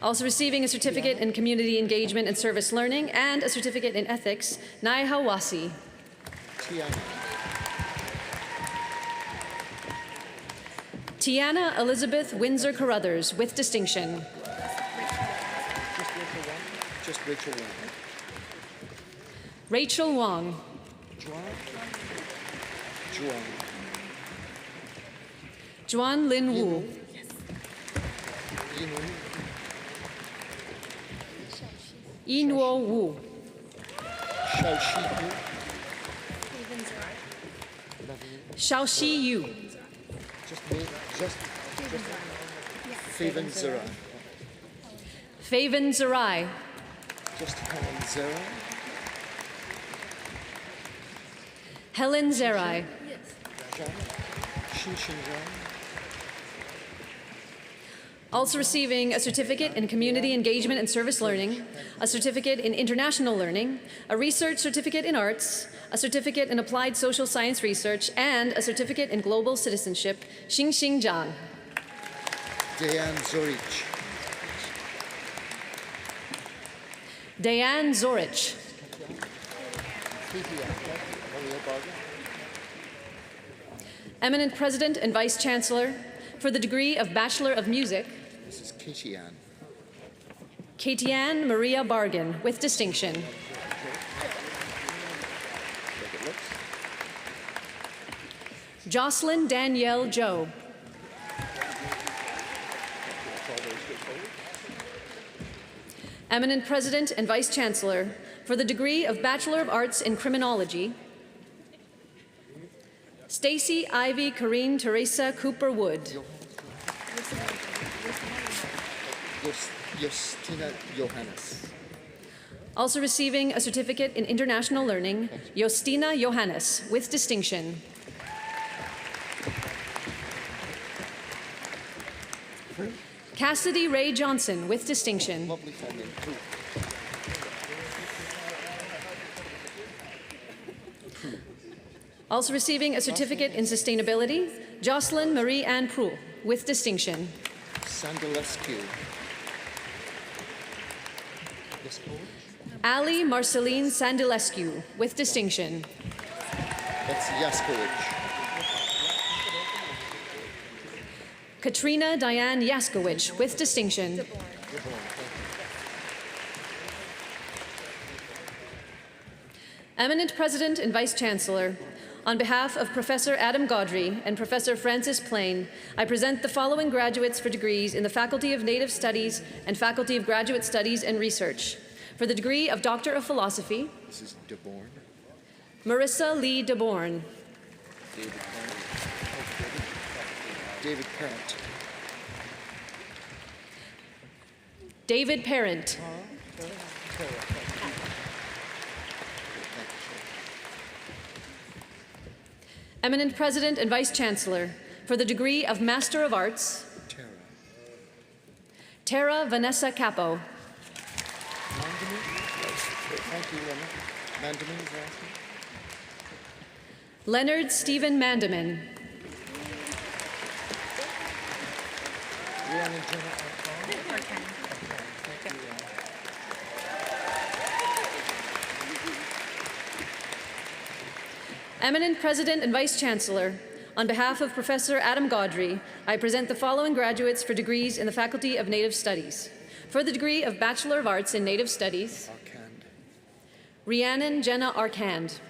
Also receiving a certificate in community engagement and service learning and a certificate in ethics, Naiha Wasi. Tiana Elizabeth Windsor Carruthers with distinction. Just Rachel Wong. Rachel Wong. Juan Lin Wu. Inwo Wu. Xiaoxi Yu. Just Faven Zara. Faven Zarai. Just Helen Zera. Helen Zerai. Also receiving a certificate in community engagement and service learning, a certificate in international learning, a research certificate in arts, a certificate in applied social science research, and a certificate in global citizenship, Xingxing Zhang. Deanne Zorich. Diane Zorich. Eminent President and Vice Chancellor, for the degree of Bachelor of Music, Mrs. Katie Ann. Katie-Ann Maria Bargan, with distinction. Jocelyn Danielle Joe. Eminent President and Vice Chancellor, for the degree of Bachelor of Arts in Criminology, Stacy Ivy Corrine Teresa Cooper Wood. Justina Johannes. Also receiving a certificate in international learning, Justina Johannes, with distinction. Cassidy Ray Johnson, with distinction. Lovely family. Also receiving a certificate in sustainability, Jocelyn Marie Ann Proul, with distinction. Sandalescu. Ali Marceline Sandilescu, with distinction. Betsy Yaskowicz. Katrina Diane Yaskowicz, with distinction. Eminent President and Vice Chancellor, on behalf of Professor Adam Gaudry and Professor Francis Plain, I present the following graduates for degrees in the Faculty of Native Studies and Faculty of Graduate Studies and Research. For the degree of Doctor of Philosophy, Mrs. DeBorn. Marissa Lee DeBorn. David Parent. David Parent. Eminent President and Vice Chancellor, for the degree of Master of Arts, Tara Vanessa Capo. Thank you, Leonard. Mandamin is asking. Leonard Stephen Mandamin. Rhiannon Jenna Arcon. Eminent President and Vice Chancellor, on behalf of Professor Adam Gaudry, I present the following graduates for degrees in the Faculty of Native Studies. For the degree of Bachelor of Arts in Native Studies, Arcand. Rhiannon Jenna Arcand.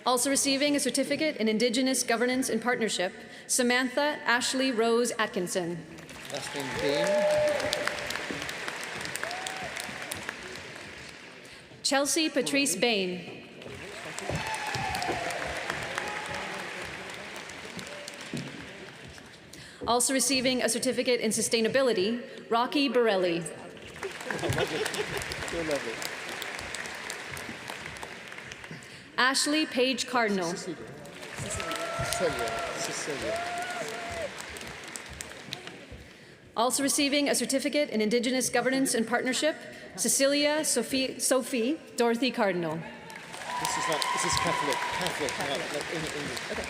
Also receiving a certificate in Indigenous Governance and Partnership, Samantha Ashley Rose Atkinson. Last name Bain. Chelsea Patrice Bain. Also receiving a certificate in sustainability, Rocky Borelli. Ashley Page Cardinal. Cecilia. Also receiving a certificate in Indigenous Governance and Partnership, Cecilia Sophie Dorothy Cardinal. This is Catholic, not English. Okay.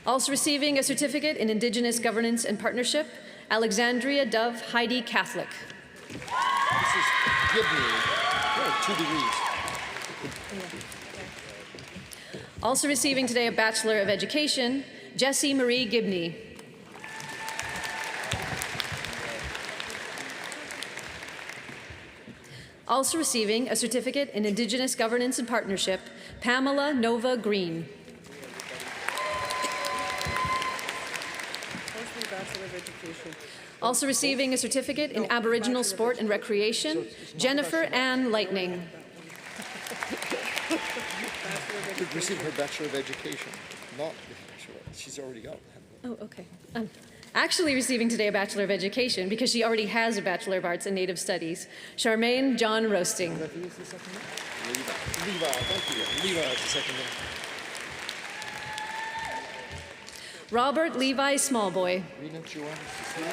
Also receiving a certificate in Indigenous Governance and Partnership, Alexandria Dove Heidi Catholic. This is Gibney. Oh, 2 degrees. Also receiving today a Bachelor of Education, Jessie Marie Gibney. Also receiving a certificate in Indigenous Governance and Partnership, Pamela Nova Green. Also receiving a certificate in Aboriginal Sport and Recreation, Jennifer Ann Lightning. Received her Bachelor of Education, not the Bachelor. She's already got. Oh, okay. Actually receiving today a Bachelor of Education because she already has a Bachelor of Arts in Native Studies. Charmaine John Roasting. Levi, thank you. Levi is the second one. Robert Levi Smallboy. Rena Joanne Cecile.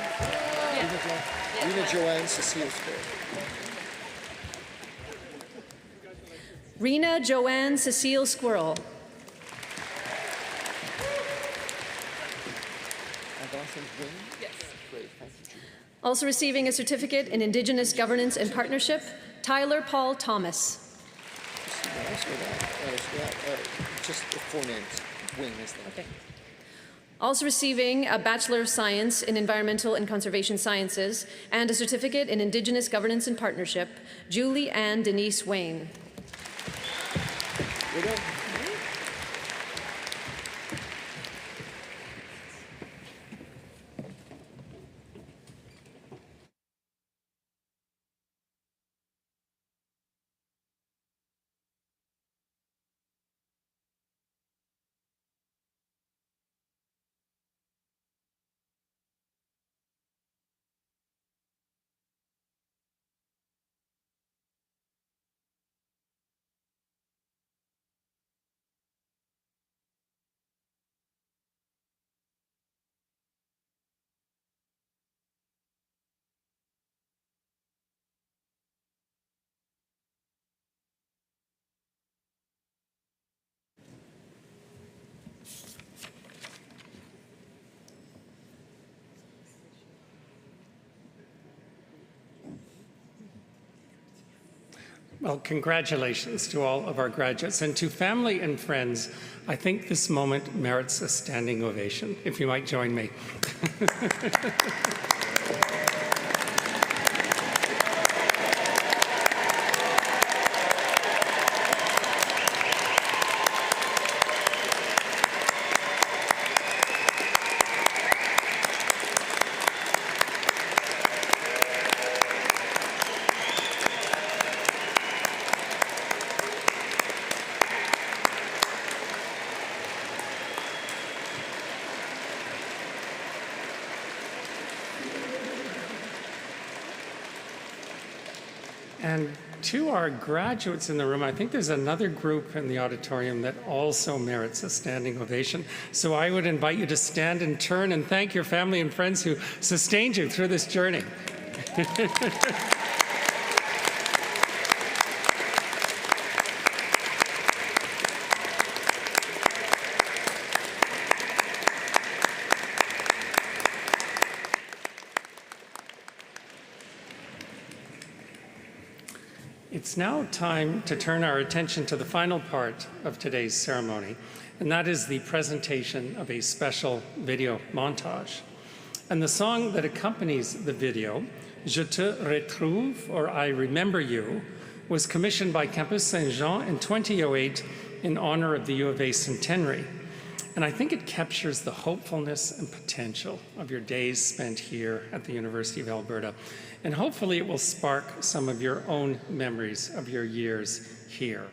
Rena Joanne Cecile Square. Rena Joanne Cecile Squirrel. Yes. Great, thank you. Also receiving a certificate in Indigenous Governance and Partnership, Tyler Paul Thomas. Just the four names. Wing is that. Okay. Also receiving a Bachelor of Science in Environmental and Conservation Sciences and a certificate in Indigenous Governance and Partnership, Julie Ann Denise Wayne. We're done. Well, congratulations to all of our graduates, and to family and friends. I think this moment merits a standing ovation, if you might join me. And to our graduates in the room, I think there's another group in the auditorium that also merits a standing ovation. So I would invite you to stand and turn and thank your family and friends who sustained you through this journey. It's now time to turn our attention to the final part of today's ceremony, and that is the presentation of a special video montage. And the song that accompanies the video, Je te retrouve, or I Remember You, was commissioned by Campus Saint-Jean in 2008 in honor of the U of A centenary. And I think it captures the hopefulness and potential of your days spent here at the University of Alberta. And hopefully it will spark some of your own memories of your years here.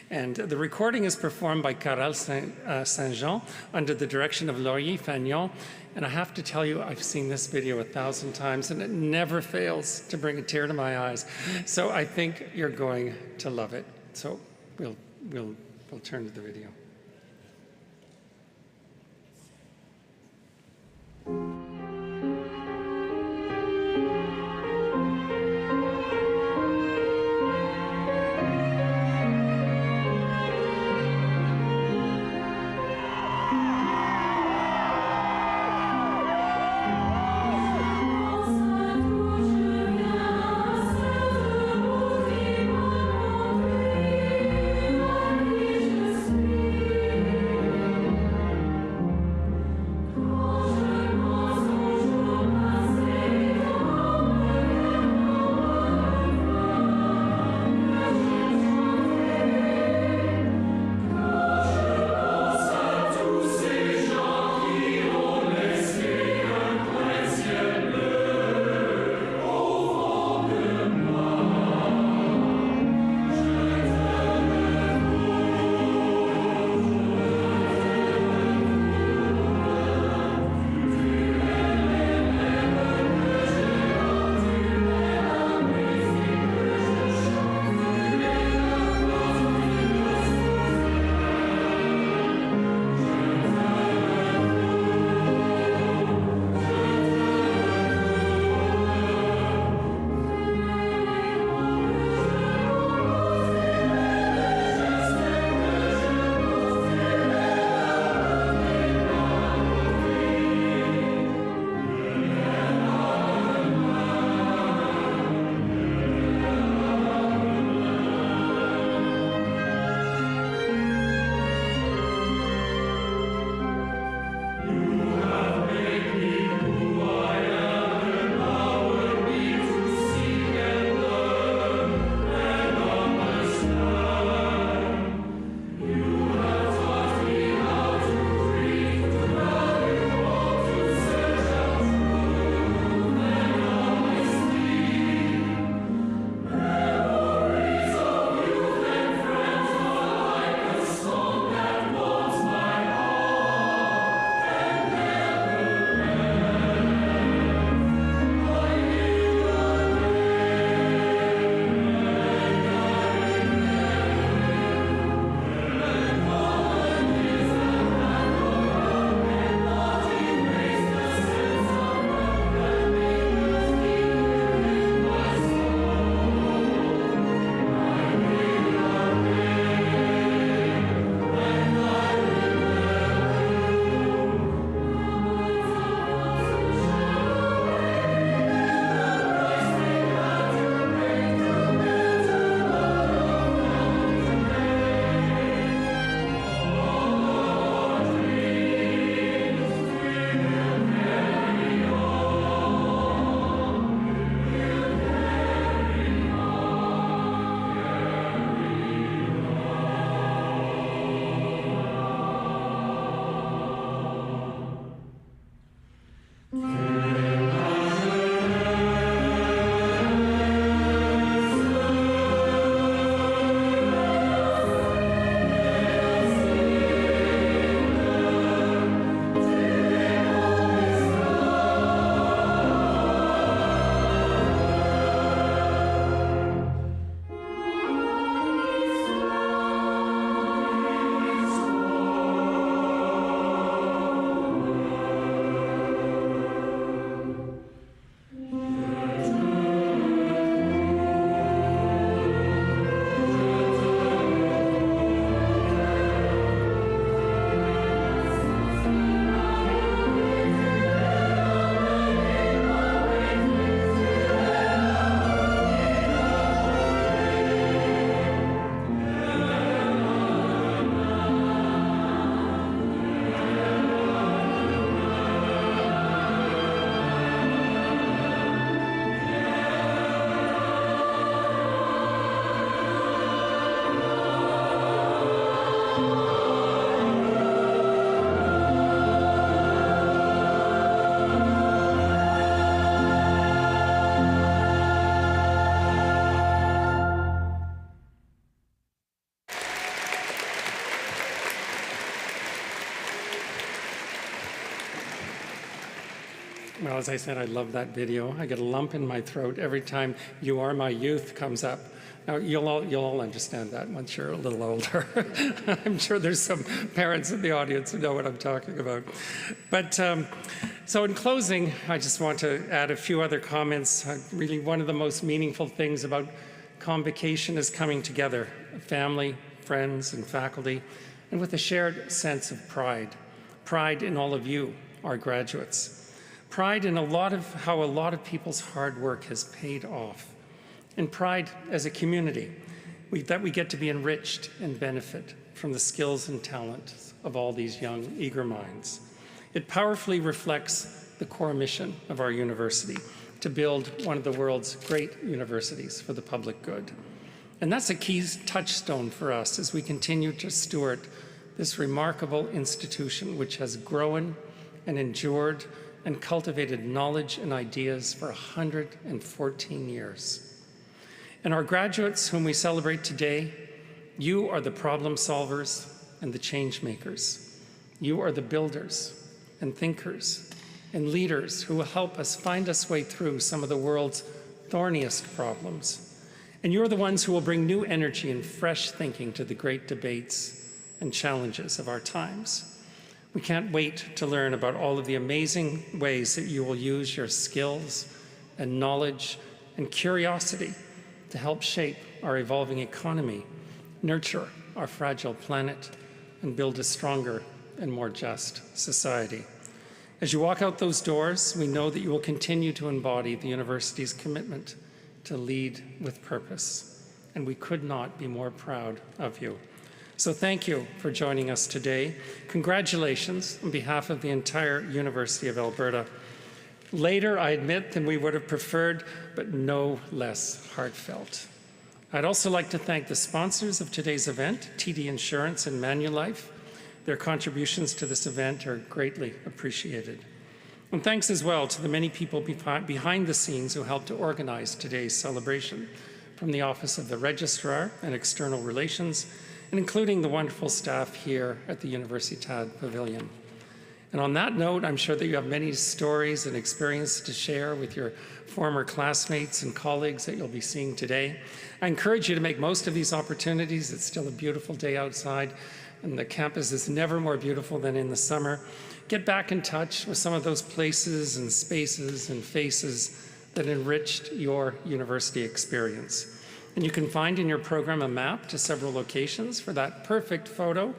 And the recording is performed by Caral Saint-Jean under the direction of Laurier Fagnon. And I have to tell you, I've seen this video 1,000 times and it never fails to bring a tear to my eyes. So I think you're going to love it. So we'll turn to the video. Well, as I said, I love that video. I get a lump in my throat every time "You Are My Youth" comes up. Now, you'll all understand that once you're a little older. I'm sure there's some parents in the audience who know what I'm talking about. But so in closing, I just want to add a few other comments. Really, one of the most meaningful things about convocation is coming together, family, friends, and faculty, and with a shared sense of pride. Pride in all of you, our graduates. Pride in how a lot of people's hard work has paid off. And pride as a community, that we get to be enriched and benefit from the skills and talents of all these young, eager minds. It powerfully reflects the core mission of our university, to build one of the world's great universities for the public good. And that's a key touchstone for us as we continue to steward this remarkable institution which has grown and endured and cultivated knowledge and ideas for 114 years. And our graduates whom we celebrate today, you are the problem solvers and the change makers. You are the builders and thinkers and leaders who will help us find us way through some of the world's thorniest problems. And you're the ones who will bring new energy and fresh thinking to the great debates and challenges of our times. We can't wait to learn about all of the amazing ways that you will use your skills and knowledge and curiosity to help shape our evolving economy, nurture our fragile planet, and build a stronger and more just society. As you walk out those doors, we know that you will continue to embody the university's commitment to lead with purpose, and we could not be more proud of you. So thank you for joining us today. Congratulations on behalf of the entire University of Alberta. Later, I admit, than we would have preferred, but no less heartfelt. I'd also like to thank the sponsors of today's event, TD Insurance and Manulife. Their contributions to this event are greatly appreciated. And thanks as well to the many people behind the scenes who helped to organize today's celebration, from the Office of the Registrar and External Relations, and including the wonderful staff here at the Universitad Pavilion. And on that note, I'm sure that you have many stories and experiences to share with your former classmates and colleagues that you'll be seeing today. I encourage you to make most of these opportunities. It's still a beautiful day outside, and the campus is never more beautiful than in the summer. Get back in touch with some of those places and spaces and faces that enriched your university experience. And you can find in your program a map to several locations for that perfect photo,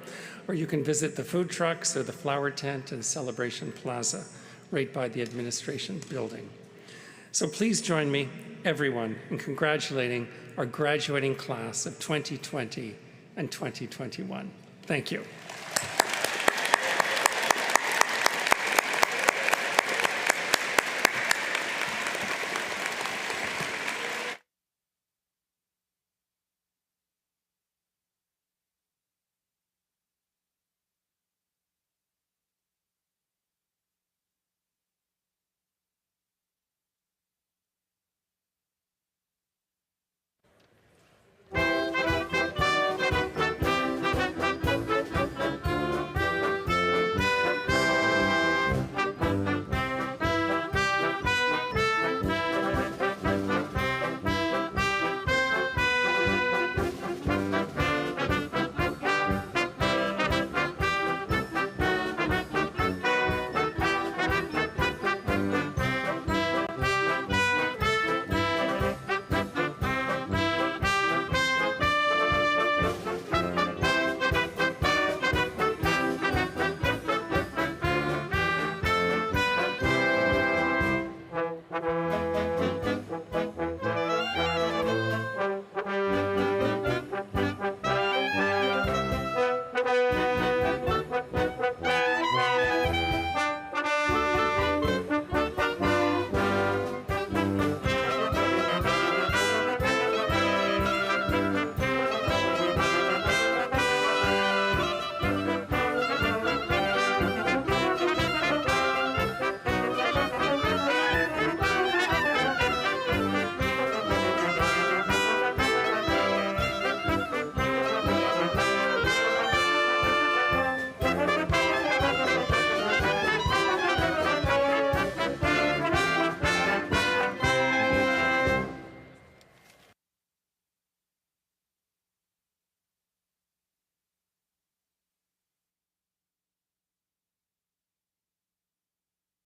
or you can visit the food trucks or the flower tent and Celebration Plaza right by the administration building. So please join me, everyone, in congratulating our graduating class of 2020 and 2021. Thank you.